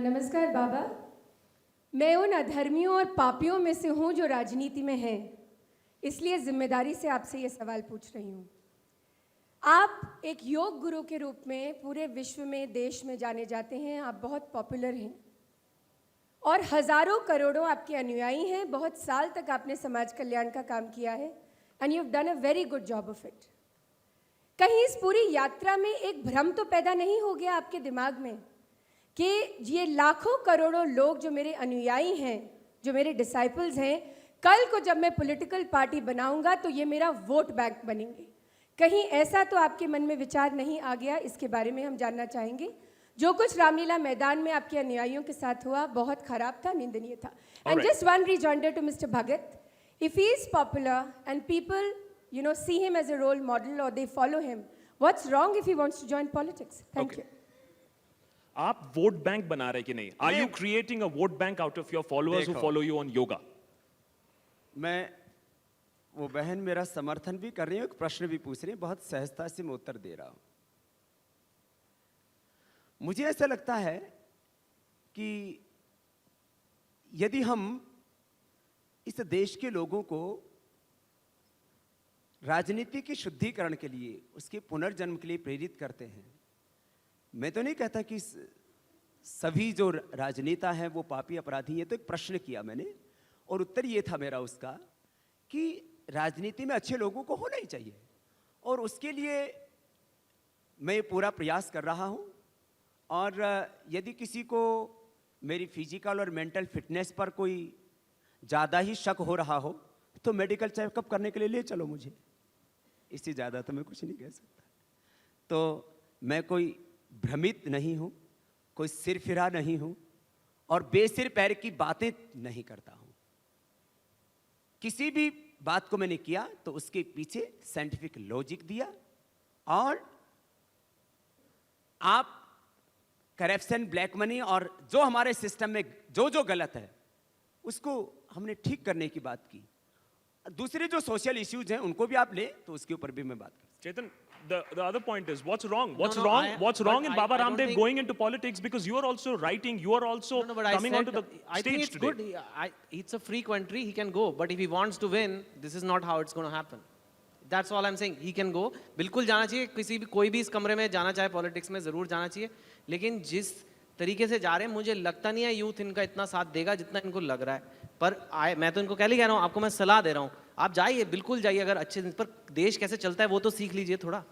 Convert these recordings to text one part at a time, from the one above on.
नमस्कार बाबा। मैं उन अधर्मियों और पापियों में से हूँ जो राजनीति में हैं, इसलिए जिम्मेदारी से आपसे ये सवाल पूछ रही हूँ। आप एक योग गुरु के रूप में पूरे विश्व में, देश में जाने जाते हैं। आप बहुत पॉपुलर हैं और हज़ारों करोड़ों आपके अनुयायी हैं। बहुत साल तक आपने समाज कल्याण का काम किया है and you have done a very good job of it. कहीं इस पूरी यात्रा में एक भ्रम तो पैदा नहीं हो गया आपके दिमाग में कि ये लाखों करोड़ों लोग जो मेरे अनुयायी हैं, जो मेरे डिसाइपल्स हैं, कल को जब मैं पॉलिटिकल पार्टी बनाऊंगा तो ये मेरा वोट बैंक बनेंगे? कहीं ऐसा तो आपके मन में विचार नहीं आ गया? इसके बारे में हम जानना चाहेंगे। जो कुछ रामलीला मैदान में आपके अनुयायियों के साथ हुआ बहुत खराब था, निंदनीय था। And just one rejoinder to mister Bhagat, if he is popular and people see him as a role model or they follow him, what's wrong if he wants to join politics? Thank you. आप vote bank बना रहे कि नहीं? Are you creating a vote bank out of your followers who follow you on yoga? मैं वो बहन मेरा समर्थन भी कर रही है, एक प्रश्न भी पूछ रही है, बहुत सहजता से मैं उत्तर दे रहा हूं। मुझे ऐसा लगता है कि यदि हम इस देश के लोगों को राजनीति के शुद्धिकरण के लिए, उसके पुनर्जन्म के लिए प्रेरित करते हैं, मैं तो नहीं कहता कि सभी जो राजनेता हैं वो पापी अपराधी हैं। तो एक प्रश्न किया मैंने और उत्तर ये था मेरा उसका कि राजनीति में अच्छे लोगों को होना ही चाहिए और उसके लिए मैं पूरा प्रयास कर रहा हूं। और यदि किसी को मेरी फिजिकल और मेंटल फिटनेस पर कोई ज़्यादा ही शक हो रहा हो तो मेडिकल चेकअप करने के लिए ले चलो मुझे, इससे ज़्यादा तो मैं कुछ नहीं कह सकता। तो मैं कोई भ्रमित नहीं हूँ, कोई सिरफिरा नहीं हूँ और बेसिर पैर की बातें नहीं करता हूँ। किसी भी बात को मैंने किया तो उसके पीछे साइंटिफिक लॉजिक दिया और आप करप्शन, ब्लैक मनी और जो हमारे सिस्टम में जो जो गलत है उसको हमने ठीक करने की बात की। दूसरे जो सोशल इश्यूज हैं उनको भी आप ले तो उसके ऊपर भी मैं बात कर। Chetan, the other point is what's wrong? What's wrong in Baba Ramdev going into politics? Because you are also writing, you are also coming onto the I stage think it's today. good. It's a free country. He can go, but if he wants to win, this is not how it's going to happen. That's all I'm saying. He can go. बिल्कुल जाना चाहिए। कोई भी इस कमरे में जाना चाहे पॉलिटिक्स में जरूर जाना चाहिए, लेकिन जिस तरीके से जा रहे हैं मुझे लगता नहीं है यूथ इनका इतना साथ देगा जितना इनको लग रहा है। पर मैं तो इनको कह ही कह रहा हूँ, आपको मैं सलाह दे रहा हूँ, आप जाइए, बिल्कुल जाइए। अगर अच्छे दिन पर देश कैसे चलता है वो तो सीख लीजिए थोड़ा।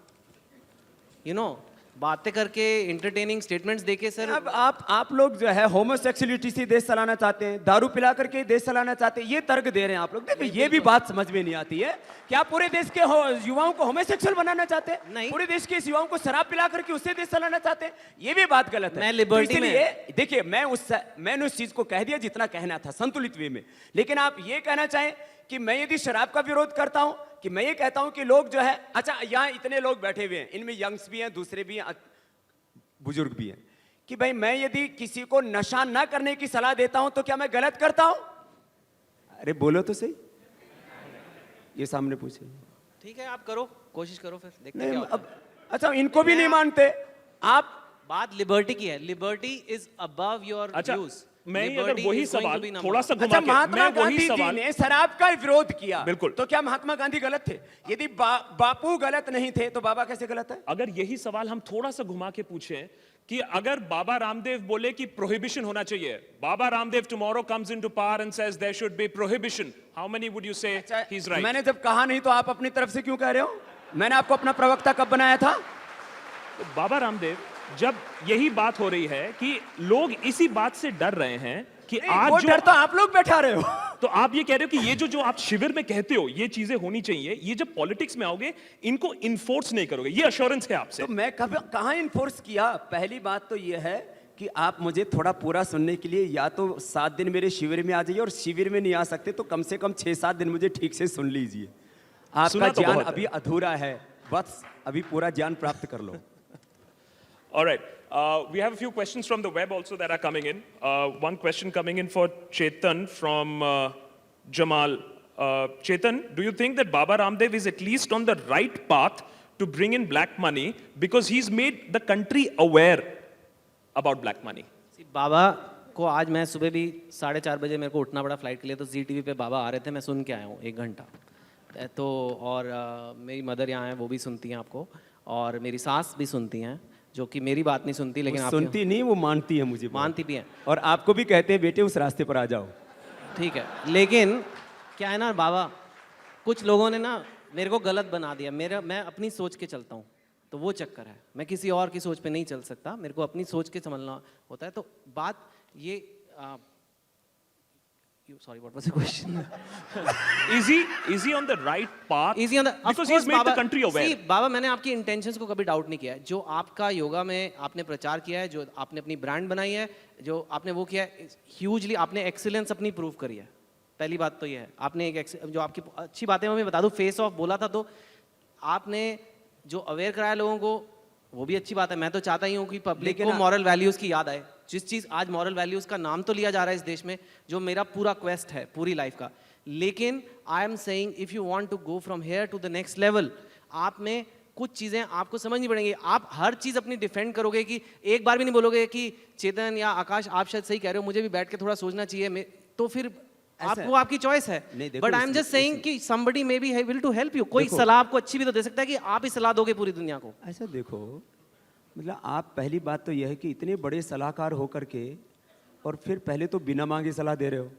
बातें करके, एंटरटेनिंग स्टेटमेंट्स देके सर। अब आप लोग जो है होमोसेक्सुअलिटी से देश चलाना चाहते हैं, दारू पिला करके देश चलाना चाहते हैं, ये तर्क दे रहे हैं आप लोग। देखिए ये भी बात समझ में नहीं आती है। क्या पूरे देश के युवाओं को होमोसेक्सुअल बनाना चाहते हैं? नहीं। पूरे देश के युवाओं को शराब पिला करके उससे देश चलाना चाहते हैं? ये भी बात गलत है। मैं लिबर्टी में देखिए, मैंने उस चीज को कह दिया जितना कहना था संतुलित वे में। लेकिन आप ये कहना चाहें कि मैं यदि शराब का विरोध करता हूं, कि मैं ये कहता हूं कि लोग जो है, अच्छा यहाँ इतने लोग बैठे हुए हैं, इनमें यंग्स भी हैं, दूसरे भी हैं, बुजुर्ग भी हैं, कि भाई मैं यदि किसी को नशा ना करने की सलाह देता हूं तो क्या मैं गलत करता हूं? अरे बोलो तो सही, ये सामने पूछे। ठीक है, आप करो, कोशिश करो, फिर देखते नहीं, क्या होता अब अच्छा इनको भी नहीं मानते आप। बात लिबर्टी की है। Liberty is above your views. मैं अगर वही सवाल थोड़ा सा घुमा अच्छा, के, महात्मा मैं वही गांधी जी सवाल ने शराब का विरोध किया, बिल्कुल, तो क्या महात्मा गांधी गलत थे? यदि बापू गलत नहीं थे तो बाबा कैसे गलत है? अगर यही सवाल हम थोड़ा सा घुमा के पूछें कि अगर बाबा रामदेव बोले कि प्रोहिबिशन होना चाहिए, Baba Ramdev tomorrow comes into power and says there should be prohibition, how many would you say he is right? मैंने जब कहा नहीं तो आप अपनी तरफ से क्यों कह रहे हो? मैंने आपको अपना प्रवक्ता कब बनाया था? तो बाबा रामदेव, जब यही बात हो रही है कि लोग इसी बात से डर रहे हैं कि आज वो जो डर तो आप लोग बैठा रहे हो। तो आप ये कह रहे हो कि ये जो आप शिविर में कहते हो ये चीजें होनी चाहिए, ये जब पॉलिटिक्स में आओगे इनको इन्फोर्स नहीं करोगे, ये अश्योरेंस है आपसे? तो मैं कहां इन्फोर्स किया? पहली बात तो ये है कि आप मुझे थोड़ा पूरा सुनने के लिए या तो 7 दिन मेरे शिविर में आ जाइए, और शिविर में नहीं आ सकते तो कम से कम 6-7 दिन मुझे ठीक से सुन लीजिए। आपका ज्ञान अभी अधूरा है, बस अभी पूरा ज्ञान प्राप्त कर लो। All right. We have a few questions from the web also that are coming in. One question coming in for Chetan from Jamal. Chetan, do you think that Baba Ramdev is at least on the right path to bring in black money because he's made the country aware about black money? बाबा को आज मैं सुबह भी 4:30 बजे मेरे को उठना पड़ा फ्लाइट के लिए, तो जी टीवी पे बाबा आ रहे थे, मैं सुन के आया हूँ 1 घंटा। तो और मेरी मदर यहाँ है, वो भी सुनती हैं आपको, और मेरी सास भी सुनती हैं, जो कि मेरी बात नहीं सुनती, लेकिन वो आपकी सुनती नहीं, वो मानती है मुझे बहुत। मानती भी हैं। और आपको भी कहते हैं बेटे उस रास्ते पर आ जाओ। ठीक है, लेकिन क्या है ना बाबा, कुछ लोगों ने ना मेरे को गलत बना दिया। मैं अपनी सोच के चलता हूँ, तो वो चक्कर है। मैं किसी और की सोच पे नहीं चल सकता, मेरे को अपनी सोच के समझना होता है। तो बात ये sorry, what was the question? Is he on the right path? Easy on the, of Because course, he's made Baba, the country aware. See, बाबा मैंने आपकी इंटेंशंस को कभी डाउट नहीं किया है। जो आपका योगा में आपने प्रचार किया है, जो आपने अपनी ब्रांड बनाई है, जो आपने वो किया है, ह्यूजली आपने एक्सीलेंस अपनी प्रूव करी है। पहली बात तो ये है, आपने एक जो आपकी अच्छी बातें मैं बता दूं, फेस ऑफ बोला था, तो आपने जो अवेयर कराया लोगों को, वो भी अच्छी बात है। मैं तो चाहता ही हूँ कि पब्लिक को मॉरल वैल्यूज़ की याद आए। जिस चीज़ आज मॉरल वैल्यूज़ का नाम तो लिया जा रहा है इस देश में, जो मेरा पूरा क्वेस्ट है पूरी लाइफ का। लेकिन I am saying if you want to go from here to the next level, आप में कुछ चीज़ें आपको समझनी पड़ेंगी। आप हर चीज़ अपनी डिफेंड करोगे कि एक बार भी नहीं बोलोगे कि चेतन या आकाश आप शायद सही कह रहे हो, मुझे भी बैठ के थोड़ा सोचना चाहिए, तो फिर आपको आपकी चॉइस है। But I am just saying कि somebody may be able to help you। कोई सलाह आपको अच्छी भी तो दे सकता है कि आप ही सलाह दोगे पूरी दुनिया को। ऐसा देखो, मतलब आप पहली बात तो यह है कि इतने बड़े सलाहकार होकर के और फिर पहले तो बिना मांगे सलाह दे रहे हो।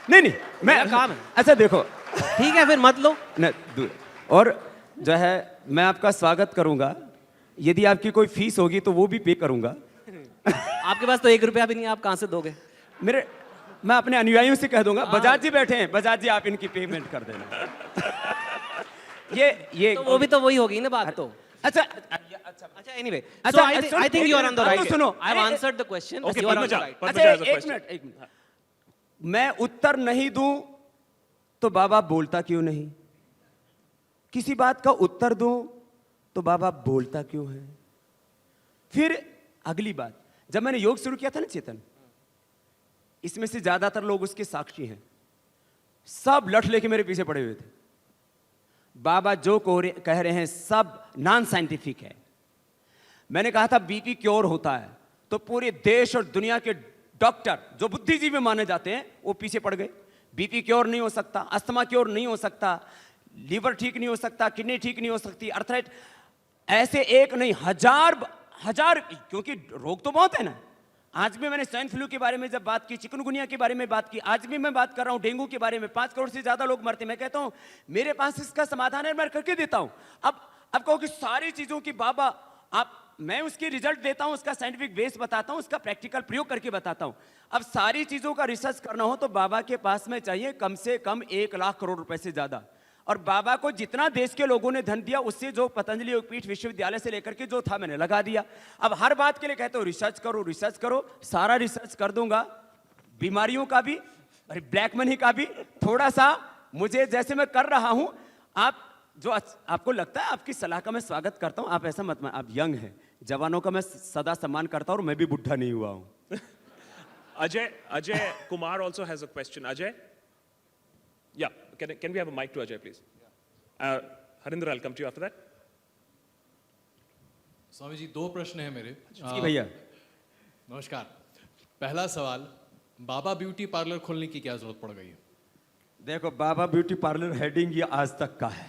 नहीं मेरा काम है। अच्छा देखो, ठीक है फिर मत लो। न दूर। और जो है मैं आपका स्वागत करूंगा, यदि आपकी कोई फीस होगी तो वो भी पे करूंगा। आपके पास तो 1 रुपया भी नहीं है, आप कहाँ से दोगे? मैं अपने अनुयायियों से कह दूंगा, बजाज जी बैठे हैं, बजाज जी आप इनकी पेमेंट कर देना। ये तो वो भी तो वही होगी ना बात तो। अच्छा एनीवे, अच्छा, I think you are on the right. सुनो, I have answered the question, Okay, you are on the Padmaja, right. Padmaja has a एक question. मिनट। मैं उत्तर नहीं दूं तो बाबा बोलता क्यों नहीं? किसी बात का उत्तर दूं तो बाबा बोलता क्यों है? फिर अगली बात, जब मैंने योग शुरू किया था ना चेतन, इसमें से ज्यादातर लोग उसके साक्षी हैं, सब लठ लेके मेरे पीछे पड़े हुए थे। बाबा जो कह रहे हैं सब नॉन साइंटिफिक है। मैंने कहा था बीपी क्योर होता है, तो पूरे देश और दुनिया के डॉक्टर जो बुद्धिजीवी माने जाते हैं वो पीछे पड़ गए। बीपी क्योर नहीं हो सकता, अस्थमा क्योर नहीं हो सकता, लीवर ठीक नहीं हो सकता, किडनी ठीक नहीं हो सकती, अर्थराइट, ऐसे एक नहीं हजार, क्योंकि रोग तो बहुत है ना। आज भी मैंने स्वाइन फ्लू के बारे में जब बात की, चिकनगुनिया के बारे में बात की, आज भी मैं बात कर रहा हूं डेंगू के बारे में। 5 करोड़ से ज्यादा लोग मरते, मैं कहता हूं मेरे पास इसका समाधान है, मैं करके देता हूं। अब कहो कि सारी चीजों की बाबा मैं उसकी रिजल्ट देता हूं, उसका साइंटिफिक बेस बताता हूं, उसका प्रैक्टिकल प्रयोग करके बताता हूं। अब सारी चीजों का रिसर्च करना हो तो बाबा के पास में चाहिए कम से कम 1 लाख करोड़ रुपए से ज्यादा। और बाबा को जितना देश के लोगों ने धन दिया, उससे जो पतंजलि योगपीठ विश्वविद्यालय से लेकर के जो था मैंने लगा दिया। अब हर बात के लिए कहते हो रिसर्च करो, सारा रिसर्च कर दूंगा, बीमारियों का भी, ब्लैक मनी का भी, थोड़ा सा मुझे जैसे मैं कर रहा हूं। आप जो आपको लगता है आपकी सलाह का मैं स्वागत करता हूं, आप ऐसा मत, आप यंग हैं, जवानों का मैं सदा सम्मान करता हूं, और मैं भी बुढ़ा नहीं हुआ हूं। Ajay Kumar also has a question. Ajay? Yeah, can we have a mic to Ajay, please? Harinder, I'll come to you after that. Swami ji 2 प्रश्न है मेरे। जी भैया। नमस्कार। पहला सवाल, बाबा ब्यूटी पार्लर खोलने की क्या जरूरत पड़ गई है? देखो, बाबा ब्यूटी पार्लर हेडिंग ये आज तक का है,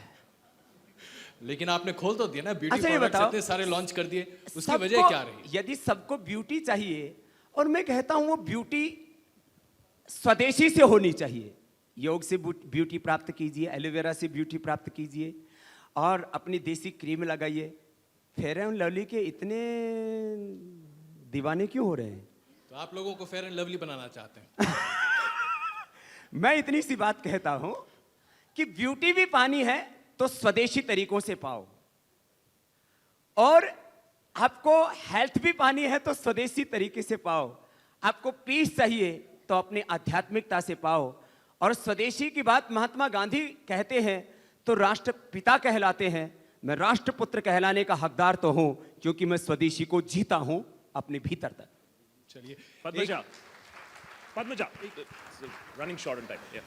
लेकिन आपने खोल तो दिया ना, ब्यूटी अच्छा, ये प्रोडक्ट्स बताओ, इतने सारे लॉन्च कर दिए, उसकी सबको- वजह क्या रही? यदि सबको ब्यूटी चाहिए, और मैं कहता हूं वो ब्यूटी स्वदेशी से होनी चाहिए। योग से ब्यूटी प्राप्त कीजिए, एलोवेरा से ब्यूटी प्राप्त कीजिए, और अपनी देसी क्रीम लगाइए। फेयर एंड लवली के इतने दीवाने क्यों हो रहे हैं? तो आप लोगों को फेयर एंड लवली बनाना चाहते हैं। मैं इतनी सी बात कहता हूं कि ब्यूटी भी पानी है तो स्वदेशी तरीकों से पाओ, और आपको हेल्थ भी पानी है तो स्वदेशी तरीके से पाओ। आपको पीस चाहिए तो अपने आध्यात्मिकता से पाओ। और स्वदेशी की बात महात्मा गांधी कहते हैं तो राष्ट्रपिता कहलाते हैं। मैं राष्ट्रपुत्र कहलाने का हकदार तो हूं, क्योंकि मैं स्वदेशी को जीता हूं अपने भीतर तक। चलिए, Padmaja, running short on time. Yeah.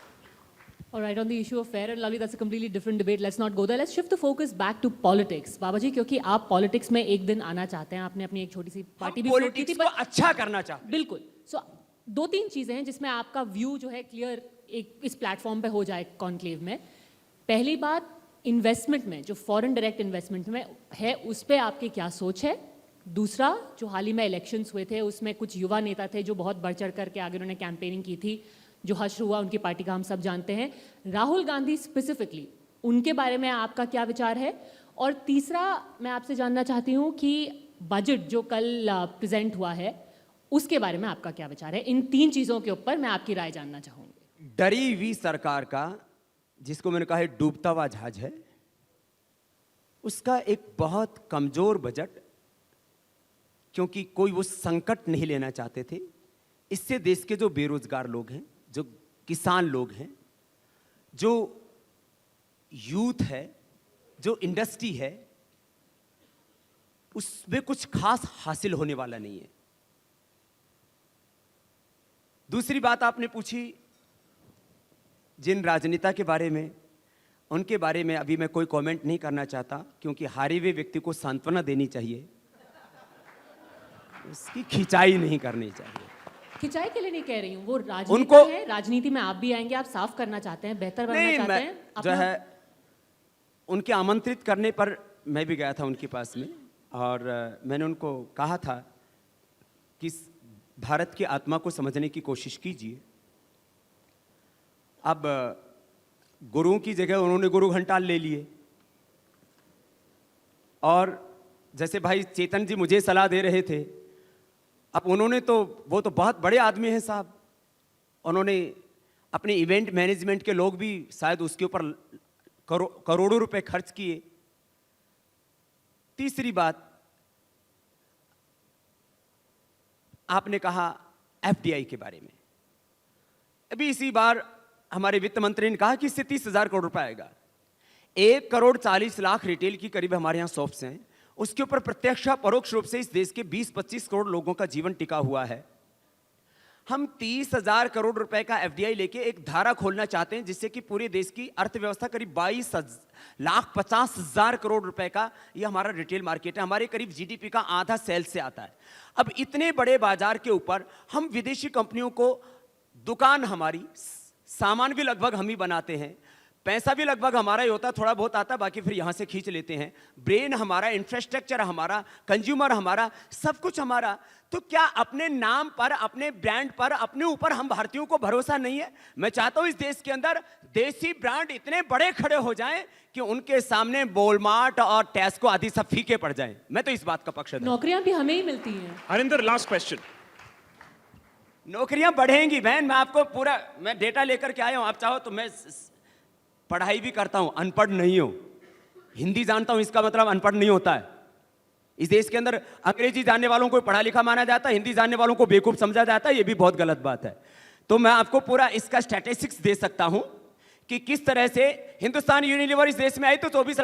All right, on the issue of fair and lovely, that's a completely different debate. Let's not go there. Let's shift the focus back to politics. बाबा जी, क्योंकि आप politics में एक दिन आना चाहते हैं, आपने अपनी एक छोटी सी पार्टी भी float की थी, पॉलिटिक्स को अच्छा करना चाहते हैं। बिल्कुल। सो दो तीन चीजें हैं जिसमें आपका व्यू जो है क्लियर एक इस प्लेटफॉर्म पे हो जाए कॉन्क्लेव में। पहली बात, इन्वेस्टमेंट में जो फॉरेन डायरेक्ट इन्वेस्टमेंट में है उस पर आपकी क्या सोच है। दूसरा, जो हाल ही में इलेक्शंस हुए थे उसमें कुछ युवा नेता थे जो बहुत बढ़ चढ़ करके आगे उन्होंने कैंपेनिंग की थी, जो हश्र हुआ उनकी पार्टी का हम सब जानते हैं। राहुल गांधी स्पेसिफिकली, उनके बारे में आपका क्या विचार है। और तीसरा, मैं आपसे जानना चाहती हूँ कि बजट जो कल प्रेजेंट हुआ है उसके बारे में आपका क्या विचार है। इन तीन चीज़ों के ऊपर मैं आपकी राय जानना चाहूँगी। डरी हुई सरकार का, जिसको मैंने कहा है डूबता हुआ जहाज है, उसका एक बहुत कमजोर बजट, क्योंकि कोई वो संकट नहीं लेना चाहते थे। इससे देश के जो बेरोजगार लोग हैं, जो किसान लोग हैं, जो यूथ है, जो इंडस्ट्री है, उसमें कुछ खास हासिल होने वाला नहीं है। दूसरी बात आपने पूछी जिन राजनेता के बारे में, उनके बारे में अभी मैं कोई कमेंट नहीं करना चाहता, क्योंकि हारे हुए व्यक्ति को सांत्वना देनी चाहिए, उसकी खिंचाई नहीं करनी चाहिए। खिंचाई के लिए नहीं कह रही हूँ, वो राजनीति उनको है, राजनीति में आप भी आएंगे, आप साफ करना चाहते हैं, बेहतर बनना नहीं, चाहते मैं हैं जो अपना- है उनके आमंत्रित करने पर मैं भी गया था उनके पास में, और मैंने उनको कहा था कि भारत की आत्मा को समझने की कोशिश कीजिए। अब गुरुओं की जगह उन्होंने गुरु घंटाल ले लिए, और जैसे भाई चेतन जी मुझे सलाह दे रहे थे, अब उन्होंने तो, वो तो बहुत बड़े आदमी हैं साहब, उन्होंने अपने इवेंट मैनेजमेंट के लोग भी शायद उसके ऊपर करोड़ों रुपए खर्च किए। तीसरी बात, आपने कहा एफडीआई के बारे में। अभी इसी बार हमारे वित्त मंत्री ने कहा कि इससे 30,000 करोड़ रुपए आएगा। 1,40,00,000 रिटेल की करीब हमारे यहाँ शॉप्स हैं, उसके ऊपर प्रत्यक्ष परोक्ष रूप से इस देश के 20-25 करोड़ लोगों का जीवन टिका हुआ है। हम 30,000 करोड़ रुपए का एफडीआई लेके एक धारा खोलना चाहते हैं, जिससे कि पूरे देश की अर्थव्यवस्था करीब 22,50,000 करोड़ रुपए का ये हमारा रिटेल मार्केट है। हमारे करीब जीडीपी का आधा सेल्स से आता है। अब इतने बड़े बाजार के ऊपर हम विदेशी कंपनियों को, दुकान हमारी, सामान भी लगभग हम ही बनाते हैं, पैसा भी लगभग हमारा ही होता है, थोड़ा बहुत आता है, बाकी फिर यहाँ से खींच लेते हैं। ब्रेन हमारा, इंफ्रास्ट्रक्चर हमारा, कंज्यूमर हमारा, सब कुछ हमारा। तो क्या अपने नाम पर, अपने ब्रांड पर, अपने ऊपर हम भारतीयों को भरोसा नहीं है? मैं चाहता हूँ इस देश के अंदर देसी ब्रांड इतने बड़े खड़े हो जाएं कि उनके सामने वॉलमार्ट और टेस्को आदि सब फीके पड़ जाएं। मैं तो इस बात का पक्षधर हूं। नौकरियां भी हमें ही मिलती हैं। Harinder, last question. नौकरियां बढ़ेंगी बहन, मैं आपको पूरा, मैं डेटा लेकर के आया हूं। आप चाहो तो मैं पढ़ाई भी करता हूं, अनपढ़ नहीं हूं। हिंदी जानता हूं, इसका मतलब अनपढ़ नहीं होता है। इस देश के अंदर अंग्रेजी जानने वालों को पढ़ा लिखा माना जाता है, हिंदी जानने वालों को बेवकूफ समझा जाता है, ये भी बहुत गलत बात है। तो मैं आपको पूरा इसका स्टैटिस्टिक्स दे सकता हूं कि किस तरह से हिंदुस्तान यूनिलीवर इस देश में आई तो 24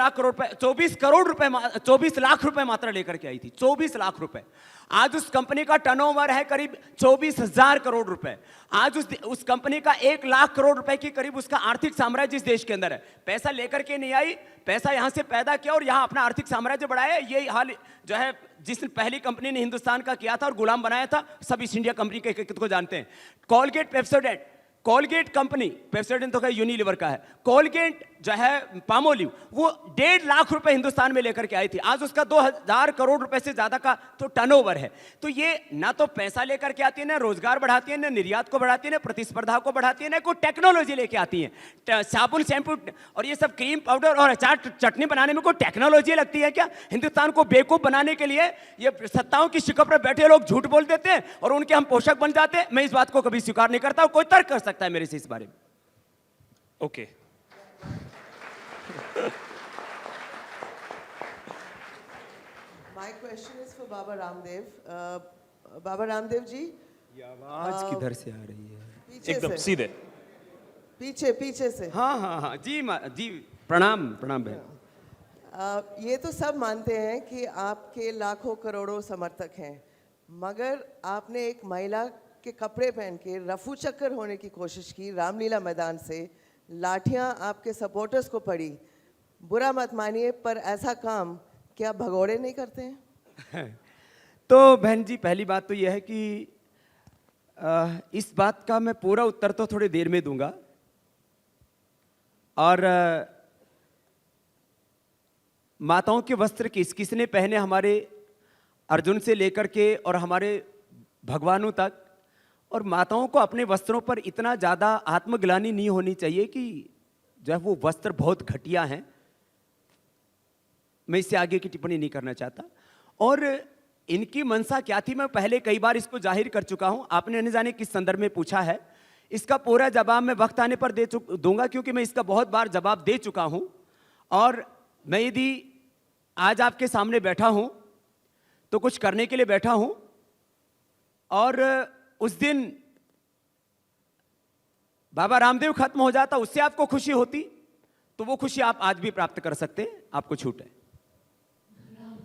लाख रुपए मात्रा लेकर के आई थी। 24 लाख रुपए। आज उस कंपनी का टर्नओवर है करीब 24,000 करोड़ रुपए। आज उस कंपनी का 1 लाख करोड़ रुपए की करीब उसका आर्थिक साम्राज्य इस देश के अंदर है। पैसा लेकर के नहीं आई, पैसा यहां से पैदा किया और यहां अपना आर्थिक साम्राज्य बढ़ाया। ये हाल जो है जिस पहली कंपनी ने हिंदुस्तान का किया था और गुलाम बनाया था, सब ईस्ट इंडिया कंपनी के को जानते हैं। Colgate Pepsodent, Colgate company, Pepsodent तो क्या यूनिलीवर का है, कोलगेट जो है पामोलिव, वो 1.5 लाख रुपए हिंदुस्तान में लेकर के आई थी। आज उसका 2,000 करोड़ रुपए से ज्यादा का तो टर्नओवर है। तो ये ना तो पैसा लेकर के आती है, ना रोजगार बढ़ाती है, ना निर्यात को बढ़ाती है, ना प्रतिस्पर्धा को बढ़ाती है, ना कोई टेक्नोलॉजी लेके आती है। साबुन, शैम्पू और ये सब क्रीम पाउडर और अचार चटनी बनाने में कोई टेक्नोलॉजी लगती है क्या? हिंदुस्तान को बेवकूफ बनाने के लिए ये सत्ताओं की शिकड़ पर बैठे लोग झूठ बोल देते हैं और उनके हम पोषक बन जाते हैं। मैं इस बात को कभी स्वीकार नहीं करता। कोई तर्क कर सकता है मेरे से इस बारे में? Okay. My question is for Baba Ramdev. Baba Ramdev ji, ये आवाज किधर से आ रही है? पीछे एकदम से, सीधे। पीछे से। हाँ हाँ हाँ जी जी, प्रणाम प्रणाम बहन। ये तो सब मानते हैं कि आपके लाखों करोड़ों समर्थक हैं, मगर आपने एक महिला के कपड़े पहन के रफू चक्कर होने की कोशिश की रामलीला मैदान से लाठियां आपके सपोर्टर्स को पड़ी, बुरा मत मानिए, पर ऐसा काम क्या भगोड़े नहीं करते हैं? तो बहन जी, पहली बात तो यह है कि इस बात का मैं पूरा उत्तर तो थोड़ी देर में दूंगा। और माताओं के वस्त्र किसने पहने, हमारे अर्जुन से लेकर के और हमारे भगवानों तक। और माताओं को अपने वस्त्रों पर इतना ज़्यादा आत्मग्लानि नहीं होनी चाहिए कि जो है वो वस्त्र बहुत घटिया हैं। मैं इससे आगे की टिप्पणी नहीं करना चाहता। और इनकी मनसा क्या थी, मैं पहले कई बार इसको जाहिर कर चुका हूं। आपने न जाने किस संदर्भ में पूछा है, इसका पूरा जवाब मैं वक्त आने पर दूंगा, क्योंकि मैं इसका बहुत बार जवाब दे चुका हूं। और मैं यदि आज आपके सामने बैठा हूं तो कुछ करने के लिए बैठा हूं। और उस दिन बाबा रामदेव खत्म हो जाता, उससे आपको खुशी होती, तो वो खुशी आप आज भी प्राप्त कर सकते हैं, आपको छूट है।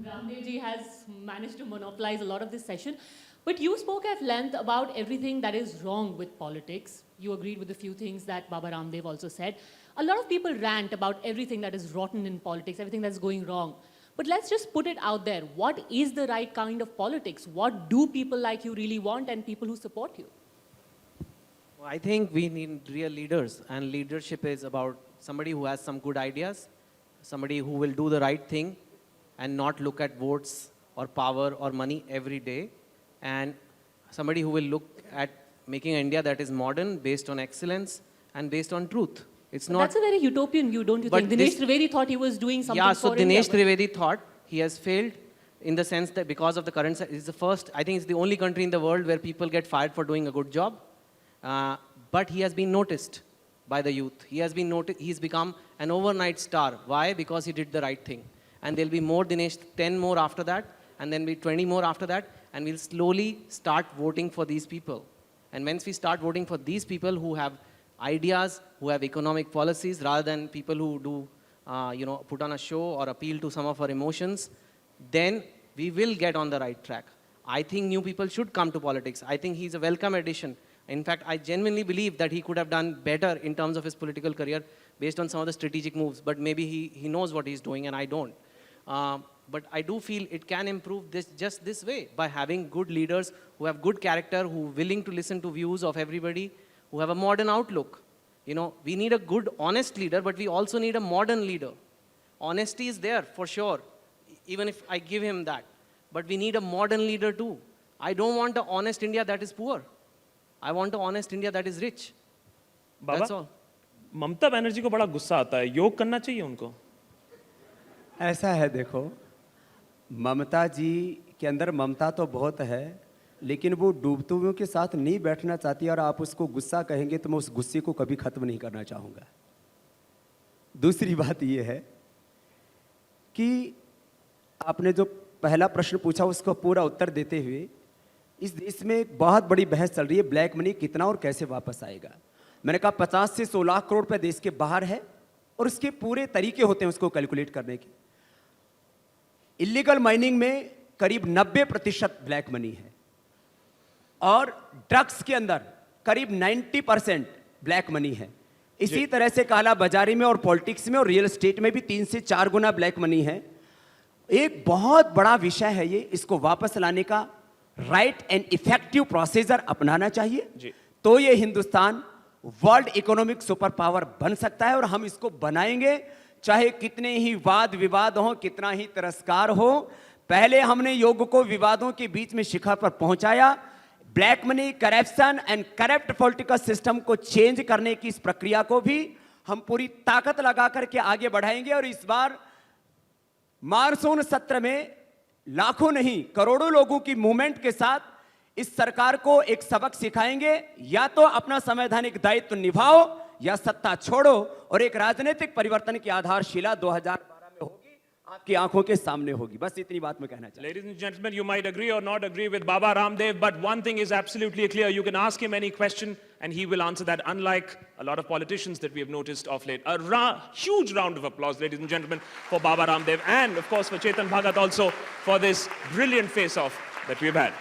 Ramdev ji has managed to monopolize a lot of this session. But you spoke at length about everything that is wrong with politics. You agreed with a few things that Baba Ramdev also said. A lot of people rant about everything that is rotten in politics, everything that's going wrong. But let's just put it out there. What is the right kind of politics? What do people like you really want and people who support you? I think we need real leaders, and leadership is about somebody who has some good ideas, somebody who will do the right thing and not look at votes or power or money every day, and somebody who will look at making India that is modern, based on excellence and based on truth. It's But not. that's a very utopian view, don't you But think? Dinesh this- Trivedi thought he was doing something Yeah, so for India. Dinesh Trivedi thought he has failed in the sense that because of the current, it's the first, I think it's the only country in the world where people get fired for doing a good job. But he has been noticed by the youth. He has been noticed, he's become an overnight star. Why? Because he did the right thing. And there'll be more Dinesh, 10 more after that, and then be 20 more after that, and we'll slowly start voting for these people. And once we start voting for these people who have ideas, who have economic policies, rather than people who do, put on a show or appeal to some of our emotions, then we will get on the right track. I think new people should come to politics. I think he's a welcome addition. In fact, I genuinely believe that he could have done better in terms of his political career based on some of the strategic moves, but maybe he knows what he's doing and I don't. But I do feel it can improve this just this way, by having good leaders who have good character, who are willing to listen to views of everybody, who have a modern outlook. We need a good, honest leader, but we also need a modern leader. Honesty is there for sure, even if I give him that. But we need a modern leader too. I don't want an honest India that is poor. I want an honest India that is rich. That's all. Mamata Banerjee को बड़ा गुस्सा आता है, योग करना चाहिए उनको? ऐसा है, देखो, ममता जी के अंदर ममता तो बहुत है, लेकिन वो डूबते हुए के साथ नहीं बैठना चाहती, और आप उसको गुस्सा कहेंगे तो मैं उस गुस्से को कभी खत्म नहीं करना चाहूँगा। दूसरी बात ये है कि आपने जो पहला प्रश्न पूछा उसको पूरा उत्तर देते हुए, इस देश में एक बहुत बड़ी बहस चल रही है, ब्लैक मनी कितना और कैसे वापस आएगा। मैंने कहा 50 से 100 लाख करोड़ रुपए देश के बाहर है, और उसके पूरे तरीके होते हैं उसको कैलकुलेट करने के। इलीगल माइनिंग में करीब 90% ब्लैक मनी है, और ड्रग्स के अंदर करीब 90% ब्लैक मनी है। इसी तरह से काला बाजारी में और पॉलिटिक्स में और रियल एस्टेट में भी 3 से 4 गुना ब्लैक मनी है। एक बहुत बड़ा विषय है ये, इसको वापस लाने का राइट एंड इफेक्टिव प्रोसीजर अपनाना चाहिए, तो ये Hindustan world economic super power बन सकता है, और हम इसको बनाएंगे, चाहे कितने ही वाद विवाद हो, कितना ही तिरस्कार हो। पहले हमने योग को विवादों के बीच में शिखर पर पहुंचाया। Black money, corruption and corrupt political system को चेंज करने की इस प्रक्रिया को भी हम पूरी ताकत लगा करके आगे बढ़ाएंगे, और इस बार मानसून सत्र में लाखों नहीं करोड़ों लोगों की मूवमेंट के साथ इस सरकार को एक सबक सिखाएंगे, या तो अपना संवैधानिक दायित्व निभाओ या सत्ता छोड़ो, और एक राजनीतिक परिवर्तन की आधारशिला 2012 में होगी, आपकी आंखों के सामने होगी। बस इतनी बात मैं कहना चाहता हूं। Ladies and gentlemen, you might agree or not agree with Baba Ramdev, but one thing is absolutely clear. You can ask him any question and he will answer that, unlike a lot of politicians that we have noticed of late. A huge round of applause, ladies and gentlemen, for Baba Ramdev, and of course for Chetan Bhagat also for this brilliant face-off that we've had.